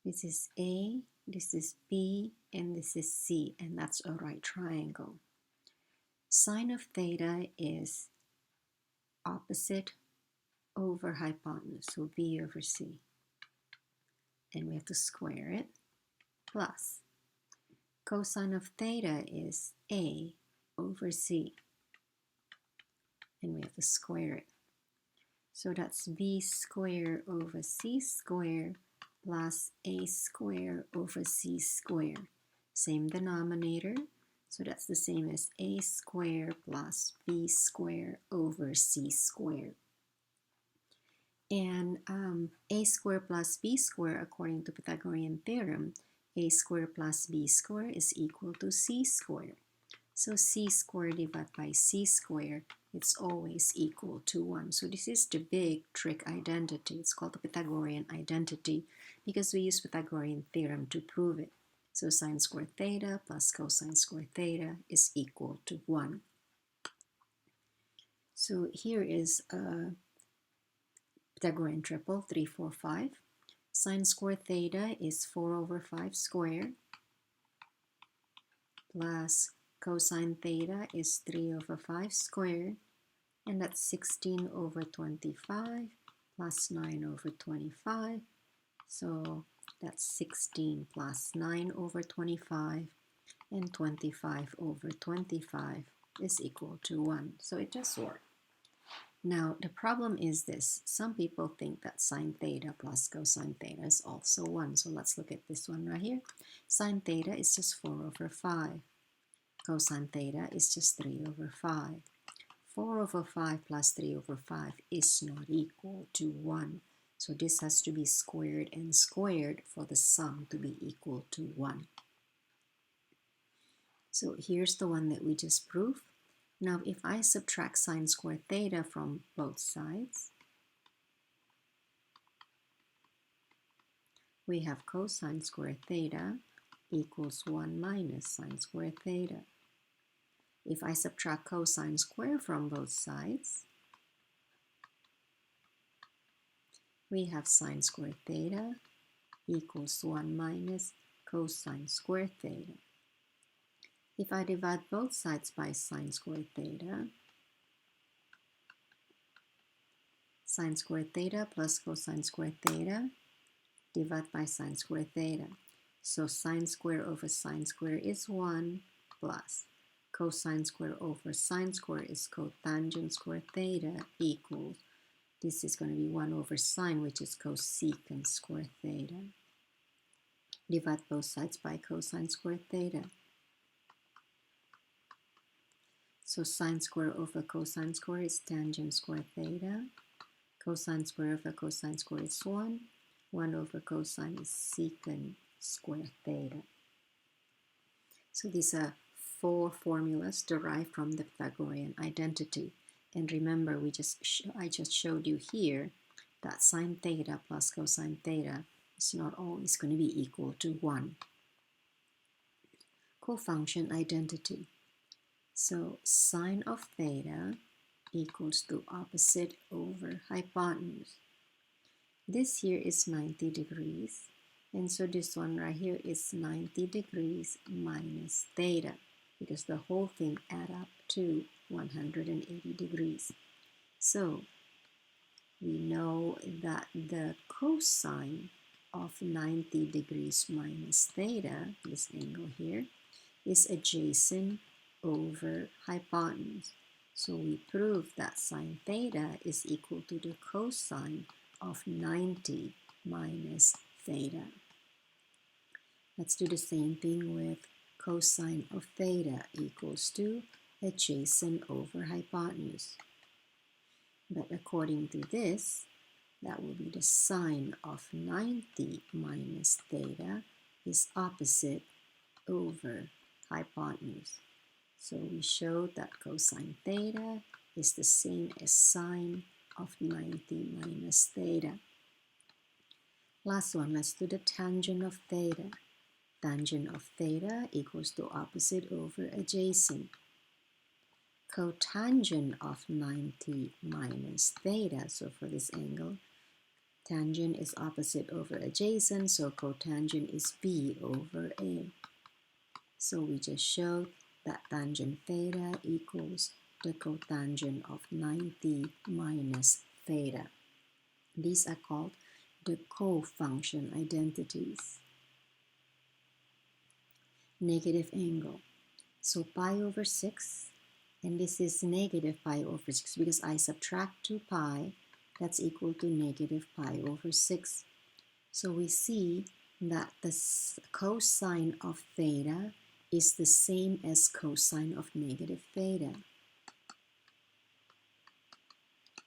This is A, this is B, and this is C, and that's a right triangle. Sine of theta is opposite over hypotenuse, so B over C. And we have to square it, plus cosine of theta is A over C, and we have to square it. So that's B squared over C squared plus A squared over C squared. Same denominator, so that's the same as A squared plus B squared over C squared. And A squared plus B squared, according to Pythagorean theorem, A squared plus B squared is equal to C squared. So C squared divided by C squared, it's always equal to 1. So this is the big trig identity. It's called the Pythagorean identity because we use Pythagorean theorem to prove it. So sine squared theta plus cosine squared theta is equal to 1. So here is a Pythagorean triple, 3, 4, 5. Sine squared theta is 4 over 5 squared plus cosine theta is 3 over 5 squared, and that's 16 over 25 plus 9 over 25. So that's 16 plus 9 over 25, and 25 over 25 is equal to 1. So it just worked. Now the problem is this. Some people think that sine theta plus cosine theta is also 1. So let's look at this one right here. Sine theta is just 4 over 5. Cosine theta is just 3 over 5. 4 over 5 plus 3 over 5 is not equal to 1. So this has to be squared and squared for the sum to be equal to 1. So here's the one that we just proved. Now if I subtract sine squared theta from both sides, we have cosine squared theta equals 1 minus sine squared theta. If I subtract cosine squared from both sides, we have sine squared theta equals 1 minus cosine squared theta. If I divide both sides by sine squared theta, sine squared theta plus cosine squared theta divided by sine squared theta. So sine squared over sine squared is 1 plus cosine squared over sine squared is cotangent squared theta equals, this is going to be 1 over sine, which is cosecant squared theta. Divide both sides by cosine squared theta. So sine squared over cosine squared is tangent squared theta. Cosine squared over cosine squared is 1. 1 over cosine is secant squared theta. So these are 4 formulas derived from the Pythagorean identity. And remember, I just showed you here that sine theta plus cosine theta is not always going to be equal to 1. Cofunction identity. So sine of theta equals to opposite over hypotenuse. This here is 90 degrees. And so this one right here is 90 degrees minus theta, because the whole thing add up to 180 degrees. So we know that the cosine of 90 degrees minus theta, this angle here, is adjacent over hypotenuse. So we prove that sine theta is equal to the cosine of 90 minus theta. Let's do the same thing with cosine of theta equals to adjacent over hypotenuse. But according to this, that will be the sine of 90 minus theta is opposite over hypotenuse. So we showed that cosine theta is the same as sine of 90 minus theta. Last one, let's do the tangent of theta. Tangent of theta equals to opposite over adjacent. Cotangent of 90 minus theta, so for this angle, Tangent is opposite over adjacent, so cotangent is B over A. So we just showed that tangent theta equals the cotangent of 90 minus theta. These are called the co-function identities. Negative angle. So pi over 6, and this is negative pi over 6 because I subtract 2 pi, that's equal to negative pi over 6. So we see that the cosine of theta is the same as cosine of negative theta.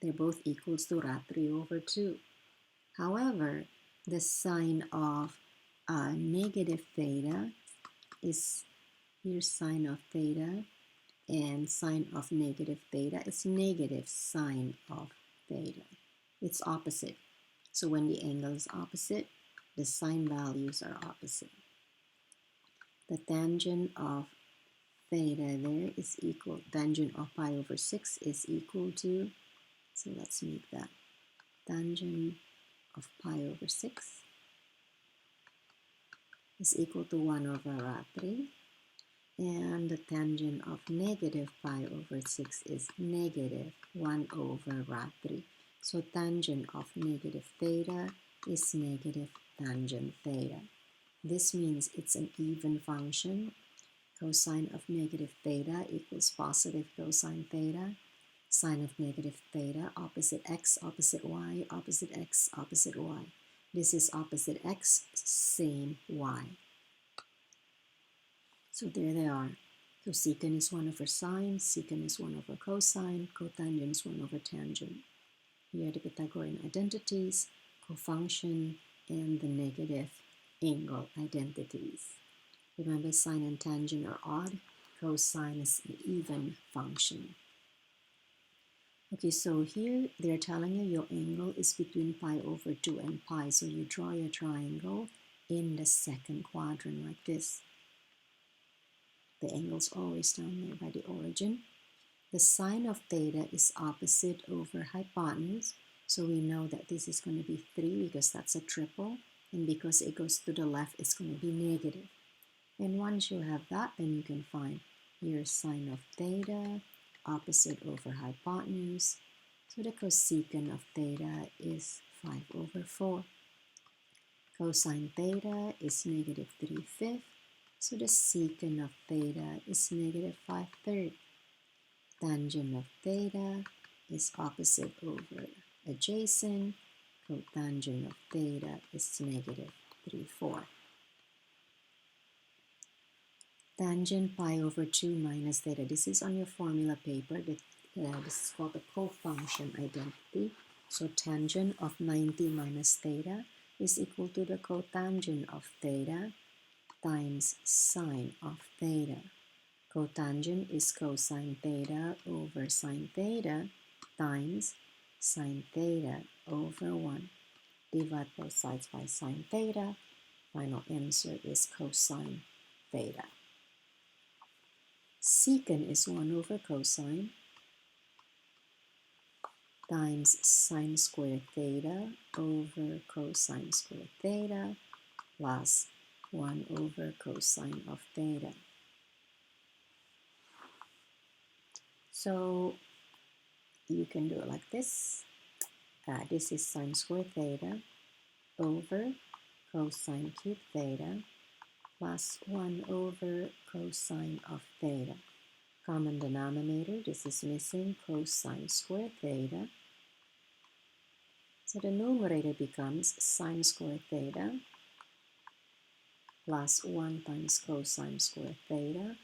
They're both equals to √3 over 2. However, the sine of negative theta is, here's sine of theta, and sine of negative theta is negative sine of theta. It's opposite. So when the angle is opposite, the sine values are opposite. The tangent of theta there is equal, tangent of pi over 6 is equal to, so let's make that tangent of pi over 6 is equal to 1 over √3, and the tangent of negative pi over 6 is negative 1 over √3. So tangent of negative theta is negative tangent theta. This means it's an even function. Cosine of negative theta equals positive cosine theta. Sine of negative theta, opposite x, opposite y, opposite x, opposite y. This is opposite x, same y. So there they are. Cosecant is 1 over sine, secant is 1 over cosine, cotangent is 1 over tangent. Here are the Pythagorean identities, cofunction, and the negative angle identities. Remember, sine and tangent are odd, cosine is an even function. Okay, so here they're telling you your angle is between pi over 2 and pi, so you draw your triangle in the second quadrant like this. The angle's always down there by the origin. The sine of theta is opposite over hypotenuse, so we know that this is going to be 3 because that's a triple, and because it goes to the left, it's going to be negative. And once you have that, then you can find your sine of theta opposite over hypotenuse. So the cosecant of theta is 5 over 4. Cosine theta is negative 3/5. So the secant of theta is negative 5/3. Tangent of theta is opposite over adjacent. Cotangent of theta is negative 3/4. Tangent pi over 2 minus theta. This is on your formula paper. This is called the co-function identity. So tangent of 90 minus theta is equal to the cotangent of theta times sine of theta. Cotangent is cosine theta over sine theta times sine theta over 1. Divide both sides by sine theta. Final answer is cosine theta. Secant is 1 over cosine times sine squared theta over cosine squared theta plus 1 over cosine of theta. So you can do it like this. This is sine squared theta over cosine cube theta plus 1 over cosine of theta. Common denominator, this is missing, cosine squared theta. So the numerator becomes sine squared theta plus 1 times cosine squared theta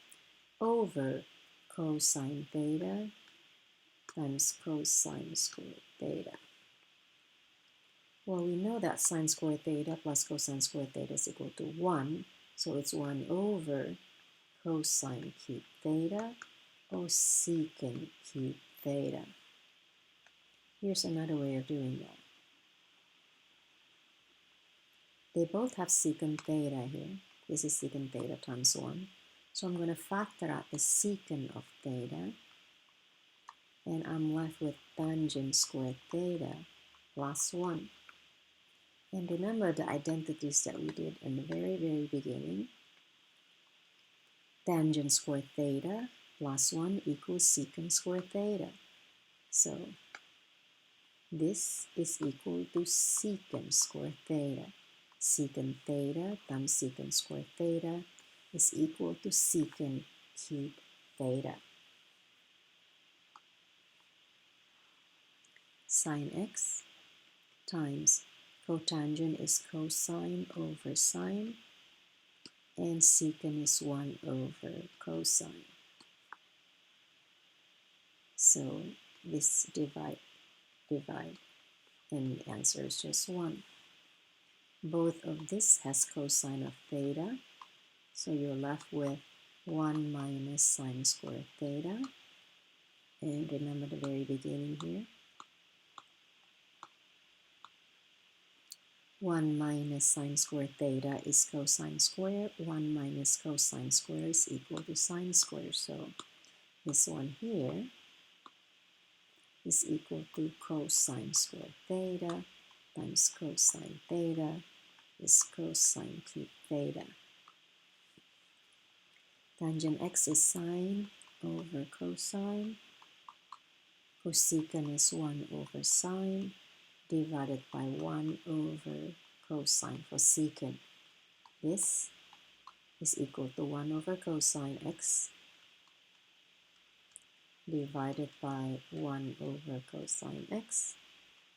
over cosine theta times cosine squared theta. Well, we know that sine squared theta plus cosine squared theta is equal to 1, so it's 1 over cosine cube theta or secant cube theta. Here's another way of doing that. They both have secant theta here. This is secant theta times 1. So I'm going to factor out the secant of theta, and I'm left with tangent squared theta plus 1. And remember the identities that we did in the very beginning. Tangent squared theta plus 1 equals secant squared theta. So this is equal to secant squared theta. Secant theta times secant squared theta is equal to secant cube theta. Sine x times cotangent is cosine over sine, and secant is 1 over cosine. So this divide, and the answer is just 1. Both of this has cosine of theta, so you're left with 1 minus sine squared theta. And remember the very beginning here. 1 minus sine squared theta is cosine squared. 1 minus cosine squared is equal to sine squared. So this one here is equal to cosine squared theta times cosine theta is cosine cube theta. Tangent x is sine over cosine. Cosecant is 1 over sine divided by 1 over cosine for secant. This is equal to 1 over cosine x divided by 1 over cosine x.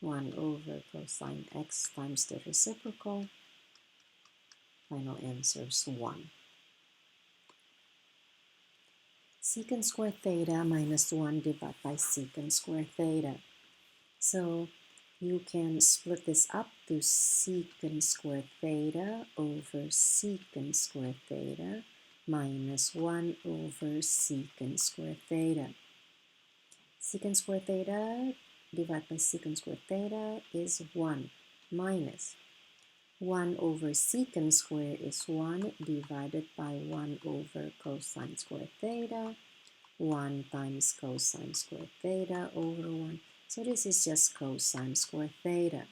1 over cosine x times the reciprocal. Final answer is 1. Secant squared theta minus 1 divided by secant squared theta. So you can split this up to secant squared theta over secant squared theta minus 1 over secant squared theta. Secant squared theta divided by secant squared theta is 1 minus 1 over secant squared is 1 divided by 1 over cosine squared theta. 1 times cosine squared theta over 1. So this is just cosine squared theta.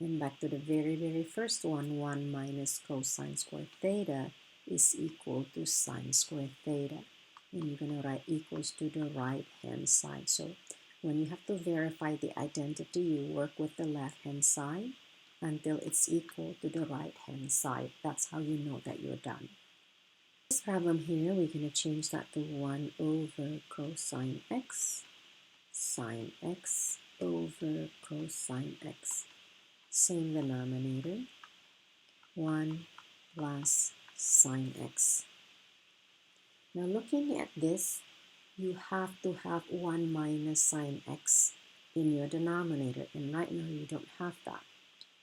And back to the very first one, 1 minus cosine squared theta is equal to sine squared theta. And you're going to write equals to the right-hand side. So when you have to verify the identity, you work with the left-hand side until it's equal to the right-hand side. That's how you know that you're done. This problem here, we're going to change that to 1 over cosine x, sine x over cosine x. Same denominator, 1 plus sine x. Now looking at this, you have to have 1 minus sine x in your denominator, and right now you don't have that.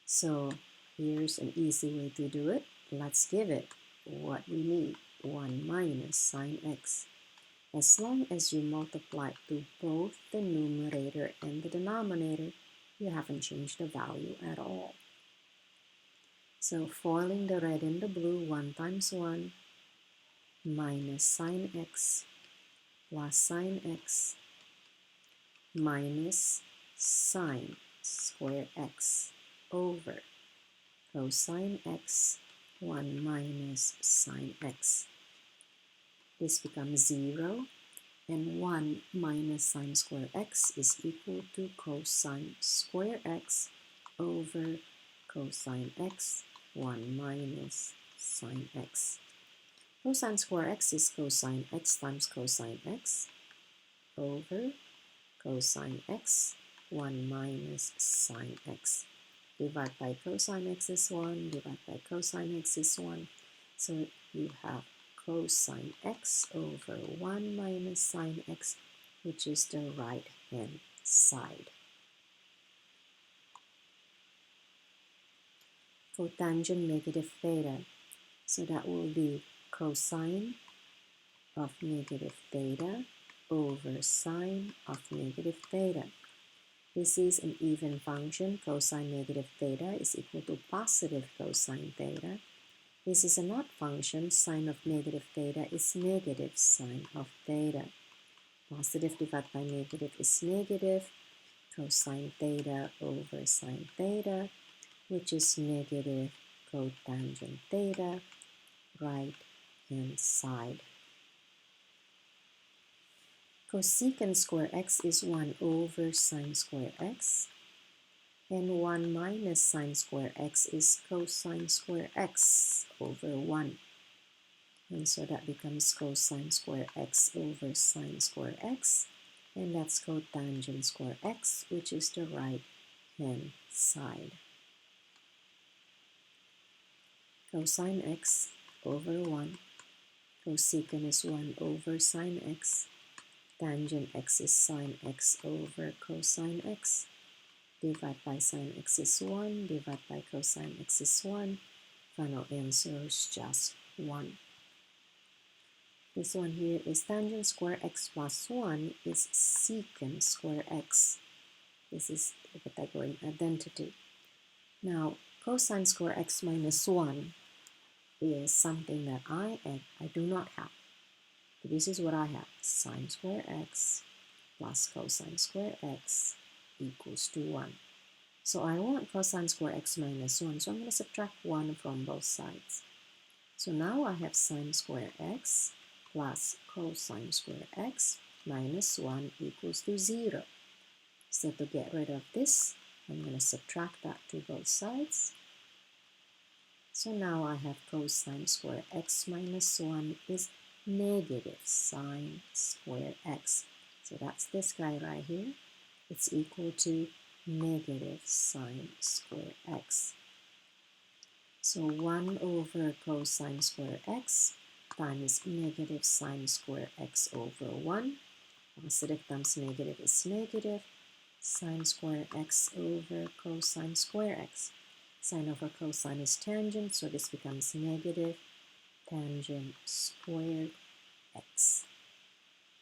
So here's an easy way to do it. Let's give it what we need, 1 minus sine x. As long as you multiply to both the numerator and the denominator, you haven't changed the value at all. So foiling the red and the blue, 1 times 1 minus sine x plus sine x minus sine square x over cosine x, 1 minus sine x. This becomes 0, and 1 minus sine square x is equal to cosine square x over cosine x, 1 minus sine x. Cosine square x is cosine x times cosine x over cosine x, 1 minus sine x. Divide by cosine x is 1, divide by cosine x is 1. So you have cosine x over 1 minus sine x, which is the right-hand side. Cotangent negative theta. So that will be cosine of negative theta over sine of negative theta. This is an even function. Cosine negative theta is equal to positive cosine theta. This is an odd function. Sine of negative theta is negative sine of theta. Positive divided by negative is negative. Cosine theta over sine theta which is negative cotangent theta, right hand side. Cosecant square x is 1 over sine square x, and 1 minus sine square x is cosine square x over 1. And so that becomes cosine square x over sine square x, and that's cotangent square x, which is the right hand side. Cosine x over 1, cosecant is 1 over sine x, tangent x is sine x over cosine x, divide by sine x is 1, divide by cosine x is 1, final answer is just 1. This one here is tangent square x plus 1 is secant square x. This is the Pythagorean identity. Now, cosine square x minus 1 is something that I do not have. This is what I have. Sine square x plus cosine square x equals to 1. So I want cosine square x minus 1, so I'm going to subtract 1 from both sides. So now I have sine square x plus cosine square x minus 1 equals to 0. So to get rid of this, I'm going to subtract that to both sides. So now I have cosine square x minus 1 is negative sine square x. So that's this guy right here. It's equal to negative sine square x. So 1 over cosine square x times negative sine square x over 1. Positive times negative is negative. Sine square x over cosine square x. Sine over cosine is tangent, so this becomes negative tangent squared x.